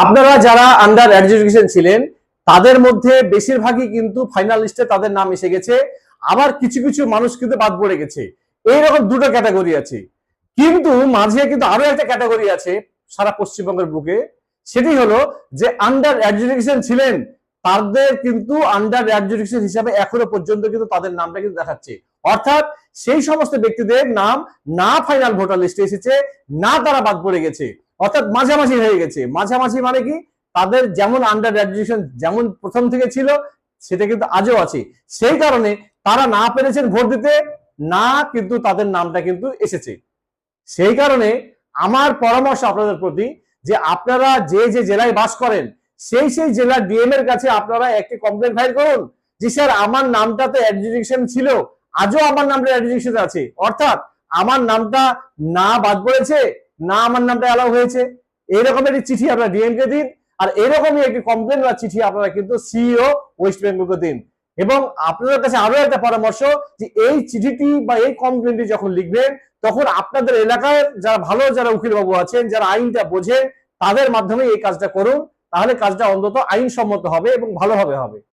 আপনারা যারা under adjudication ছিলেন তাদের মধ্যে বেশিরভাগই কিন্তু ফাইনাল লিস্টে তাদের নাম এসে গেছে, আবার কিছু কিছু মানুষ কিন্তু বাদ পড়ে গেছে। এইরকম দুটো ক্যাটাগরি আছে, কিন্তু মাঝে কিন্তু আরো একটা ক্যাটাগরি আছে সারা পশ্চিমবঙ্গের বুকে। সেটি হলো যে আন্ডার অ্যাডজুডিকেশন ছিলেন, তাদের কিন্তু আন্ডার অ্যাডজুডিকেশন হিসাবে এখনো পর্যন্ত কিন্তু তাদের নামটা কিন্তু দেখাচ্ছে। অর্থাৎ সেই সমস্ত ব্যক্তিদের নাম না ফাইনাল ভোটার লিস্টে এসেছে, না তারা বাদ পড়ে গেছে, অর্থাৎ মাঝামাঝি হয়ে গেছে। মাঝামাঝি মানে কি, তাদের যেমন আন্ডার গ্রাজুয়েশন যেমন প্রথম থেকে ছিল সেটা কিন্তু আজও আছে। সেই কারণে তারা না পেরেছেন ভোট দিতে, না কিন্তু তাদের নামটা কিন্তু এসেছে। সেই কারণে আমার পরামর্শ আপনাদের প্রতি যে আপনারা যে যে জেলায় বাস করেন সেই সেই জেলার ডিএম এর কাছে আপনারা একটি কমপ্লেন ফাইল করুন যে স্যার আমার নামটাতে অ্যাডজুডিকেশন ছিল, আজও আমার নামটা অ্যাডজুডিকেশন আছে, অর্থাৎ আমার নামটা না বাদ পড়েছে, না আমার নামটা অ্যালাউ হয়েছে। এরকম একটি চিঠি আপনারা ডিএম কে দিন, আর এরকমই একটি কমপ্লেন বা চিঠি আপনারা কিন্তু সিইও ওয়েস্ট বেঙ্গলকে দিন। এবং আপনাদের কাছে আরো একটা পরামর্শ যে এই চিঠিটি বা এই কমপ্লেনটি যখন লিখবেন তখন আপনাদের এলাকায় যারা উকিল বাবু আছেন, যারা আইনটা বোঝেন, তাদের মাধ্যমে এই কাজটা করুন, তাহলে কাজটা অন্তত আইনসম্মত হবে এবং ভালোভাবে হবে।